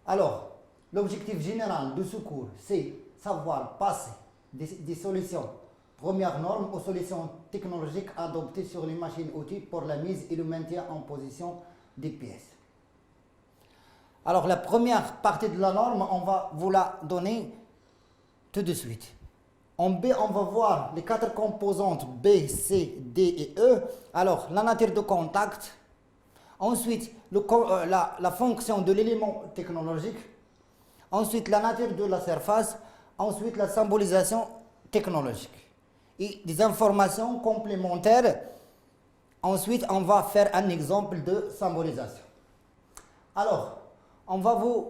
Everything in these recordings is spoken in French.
Alors, l'objectif général de ce cours, c'est savoir passer des solutions premières normes aux solutions technologiques adoptées sur les machines-outils pour la mise et le maintien en position des pièces. Alors, la première partie de la norme, on va vous la donner tout de suite. En B, on va voir les 4 composantes B, C, D et E. Alors, la nature de contact. Ensuite, la fonction de l'élément technologique. Ensuite, la nature de la surface. Ensuite, la symbolisation technologique. Et des informations complémentaires. Ensuite, on va faire un exemple de symbolisation. Alors, on va vous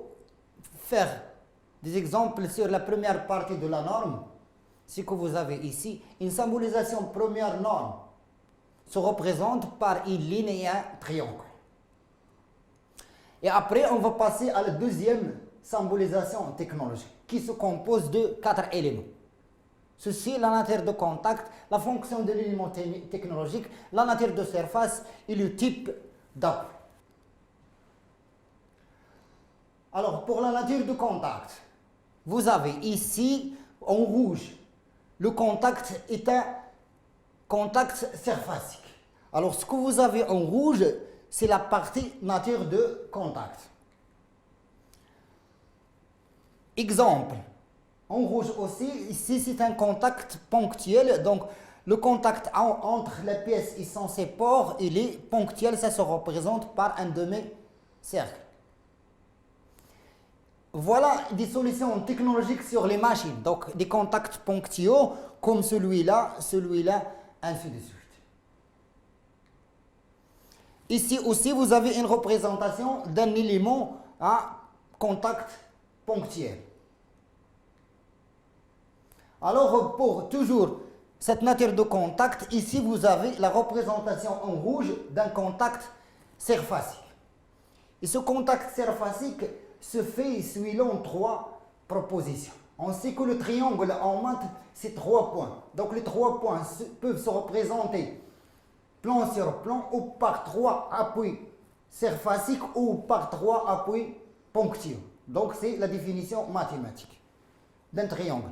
faire des exemples sur la première partie de la norme. Ce que vous avez ici, une symbolisation première norme se représente par une ligne et un triangle. Et après, on va passer à la deuxième symbolisation technologique qui se compose de 4 éléments. Ceci, la nature de contact, la fonction de l'élément technologique, la nature de surface et le type d'appui. Alors, pour la nature de contact, vous avez ici, en rouge, le contact est un contact surfacique. Alors, ce que vous avez en rouge, c'est la partie nature de contact. Exemple, en rouge aussi, ici c'est un contact ponctuel. Donc, le contact entre la pièce et son support, il est ponctuel, ça se représente par un demi-cercle. Voilà des solutions technologiques sur les machines. Donc, des contacts ponctuels comme celui-là, ainsi de suite. Ici aussi, vous avez une représentation d'un élément à contact ponctuel. Alors, pour toujours cette nature de contact, ici, vous avez la représentation en rouge d'un contact surfacique. Et ce contact surfacique se fait suivant 3 propositions. On sait que le triangle en maths, c'est 3 points. Donc les 3 points peuvent se représenter plan sur plan ou par 3 appuis surfaciques ou par 3 appuis ponctuels. Donc c'est la définition mathématique d'un triangle.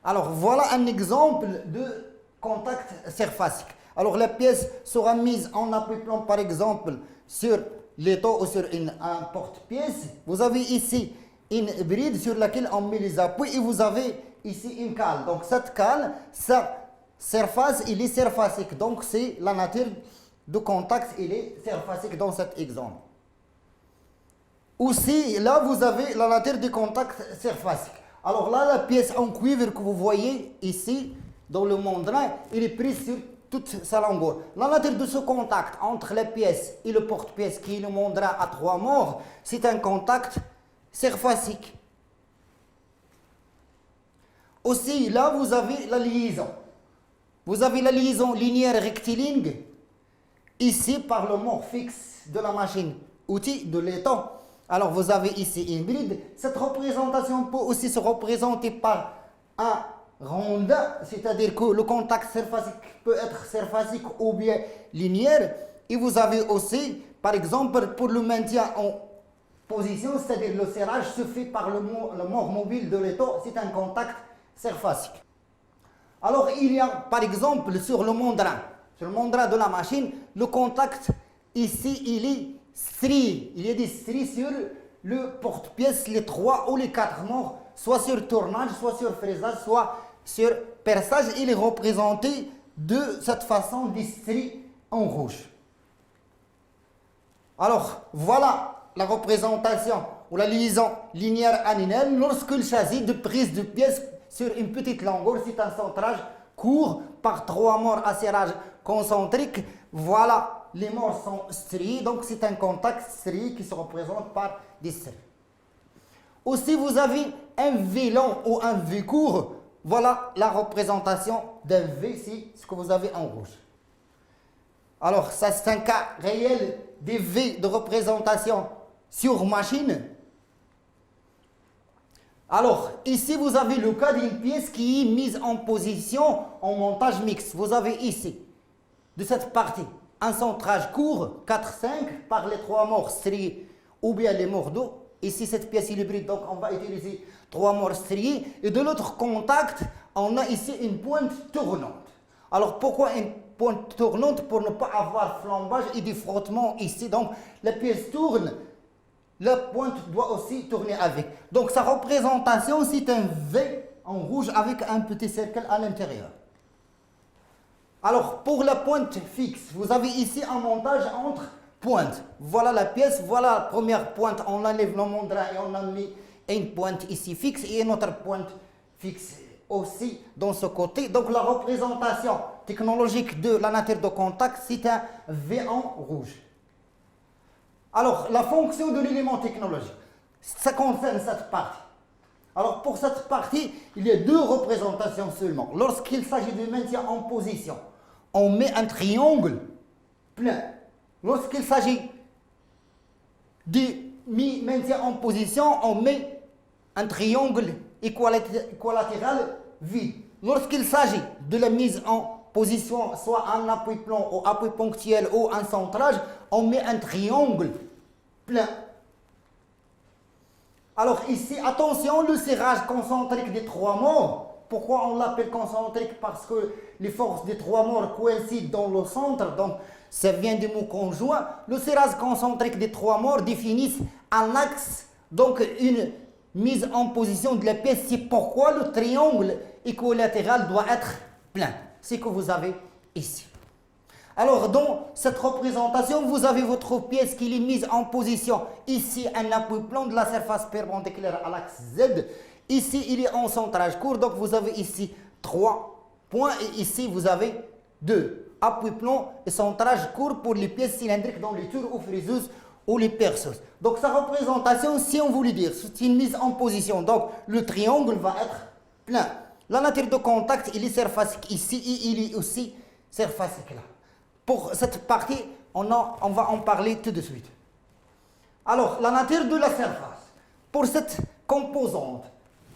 Alors voilà un exemple de contact surfacique. Alors la pièce sera mise en appui-plan par exemple sur l'étau ou sur un porte-pièce. Vous avez ici une bride sur laquelle on met les appuis et vous avez ici une cale. Donc cette cale, sa surface, il est surfacique. Donc c'est la nature de contact, il est surfacique dans cet exemple. Aussi, là vous avez la nature du contact surfacique. Alors là, la pièce en cuivre que vous voyez ici, dans le mandrin, il est pris sur toute sa longueur. La nature de ce contact entre la pièce et le porte-pièce, qui est le mandrin à 3 morts, c'est un contact surfacique. Aussi, là, vous avez la liaison. Vous avez la liaison linéaire rectiligne, ici par le mort fixe de la machine, outil de l'étau. Alors, vous avez ici une bride. Cette représentation peut aussi se représenter par un rondin, c'est-à-dire que le contact surfacique peut être surfacique ou bien linéaire. Et vous avez aussi, par exemple, pour le maintien en position, c'est-à-dire le serrage se fait par le mort mobile de l'étau, c'est un contact surfacique. Alors, il y a, par exemple, sur le mandrin de la machine, le contact, ici, il est strié. Il y a des stries sur le porte-pièce, les 3 ou les 4 morts, soit sur tournage, soit sur fraisage, soit sur perçage. Il est représenté de cette façon des stries en rouge. Alors, voilà la représentation ou la liaison linéaire annuelle lorsque il s'agit de prise de pièces sur une petite longueur. C'est un centrage court par 3 morts à serrage concentrique. Voilà. Les morts sont striés, donc c'est un contact strié qui se représente par des stries. Aussi, vous avez un V long ou un V court. Voilà la représentation d'un V, c'est ce que vous avez en rouge. Alors, ça c'est un cas réel des V de représentation sur machine. Alors, ici, vous avez le cas d'une pièce qui est mise en position en montage mixte. Vous avez ici, de cette partie, un centrage court, 4-5, par les 3 morts striés ou bien les morts d'eau, ici cette pièce est hybride, donc on va utiliser 3 morts striés. Et de l'autre contact, on a ici une pointe tournante. Alors pourquoi une pointe tournante? Pour ne pas avoir flambage et du frottement ici. Donc la pièce tourne, la pointe doit aussi tourner avec. Donc sa représentation, c'est un V en rouge avec un petit cercle à l'intérieur. Alors pour la pointe fixe, vous avez ici un montage entre pointes. Voilà la pièce, voilà la première pointe. On enlève le mandrin et on a mis une pointe ici fixe et une autre pointe fixe aussi dans ce côté. Donc la représentation technologique de la nature de contact, c'est un V en rouge. Alors la fonction de l'élément technologique, ça concerne cette partie. Alors pour cette partie, il y a 2 représentations seulement. Lorsqu'il s'agit de maintien en position, on met un triangle plein. Lorsqu'il s'agit de maintien en position, on met un triangle équilatéral vide. Lorsqu'il s'agit de la mise en position, soit un appui-plomb ou appui ponctuel ou un centrage, on met un triangle plein. Alors ici, attention, le serrage concentrique des 3 morts. Pourquoi on l'appelle concentrique? Parce que les forces des 3 morts coïncident dans le centre, donc ça vient du mot conjoint. Le serrage concentrique des 3 morts définissent un axe, donc une mise en position de la pièce. C'est pourquoi le triangle équilatéral doit être plein. C'est ce que vous avez ici. Alors dans cette représentation, vous avez votre pièce qui est mise en position. Ici, un appui-plomb de la surface perpendiculaire à l'axe Z. Ici, il est en centrage court. Donc vous avez ici 3 points et ici, vous avez 2 appui-plomb et centrage court pour les pièces cylindriques dans les tours ou friseuses ou les perceuses. Donc sa représentation, si on voulait dire, c'est une mise en position. Donc le triangle va être plein. La nature de contact, il est surfacique ici et il est aussi surfacique là. Pour cette partie, on va en parler tout de suite. Alors, la nature de la surface. Pour cette composante,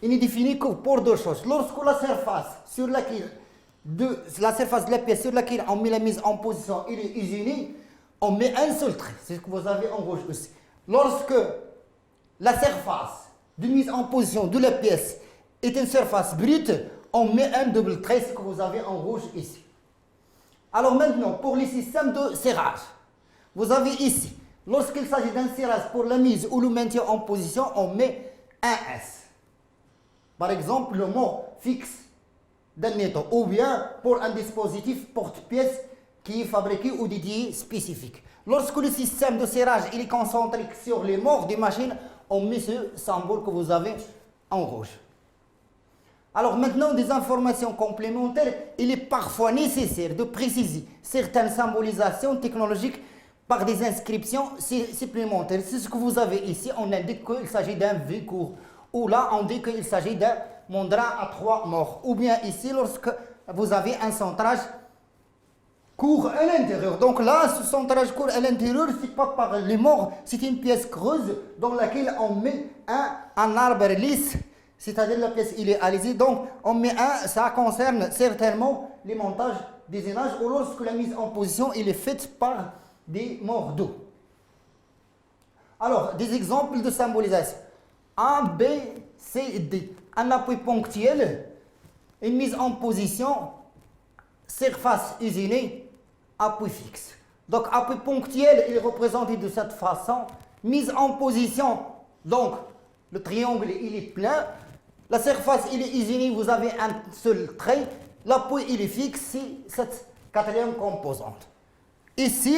il est défini que pour 2 choses. Lorsque la surface sur laquelle la surface de la pièce sur laquelle on met la mise en position, il est usiné, on met un seul trait. C'est ce que vous avez en rouge aussi. Lorsque la surface de mise en position de la pièce est une surface brute, on met un double trait, ce que vous avez en rouge ici. Alors maintenant, pour les systèmes de serrage, vous avez ici, lorsqu'il s'agit d'un serrage pour la mise ou le maintien en position, on met un S. Par exemple, le mot fixe d'un étau, ou bien pour un dispositif porte-pièce qui est fabriqué ou dédié spécifique. Lorsque le système de serrage il est concentrique sur les morts des machines, on met ce symbole que vous avez en rouge. Alors maintenant, des informations complémentaires, il est parfois nécessaire de préciser certaines symbolisations technologiques par des inscriptions supplémentaires. C'est ce que vous avez ici, on indique qu'il s'agit d'un V court, ou là on dit qu'il s'agit d'un mandrin à 3 morts, ou bien ici lorsque vous avez un centrage court à l'intérieur. Donc là, ce centrage court à l'intérieur, c'est pas par les morts, c'est une pièce creuse dans laquelle on met un arbre lisse. C'est-à-dire la pièce il est alisée, donc on met ça concerne certainement les montages des ailages ou lorsque la mise en position il est faite par des morts d'eau. Alors, des exemples de symbolisation. A, B, C, D. Un appui ponctuel, une mise en position, surface usinée, appui fixe. Donc, appui ponctuel, il est représenté de cette façon. Mise en position, donc le triangle il est plein. La surface, il est usinée, vous avez un seul trait. L'appui, il est fixe, c'est cette 4e composante. Ici,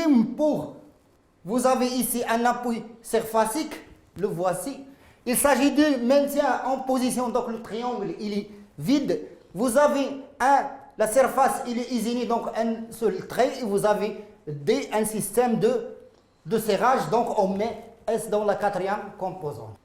vous avez ici un appui surfacique, le voici. Il s'agit de maintien en position, donc le triangle, il est vide. Vous avez la surface, il est usinée, donc un seul trait. Et vous avez un système de serrage, donc on met S dans la 4e composante.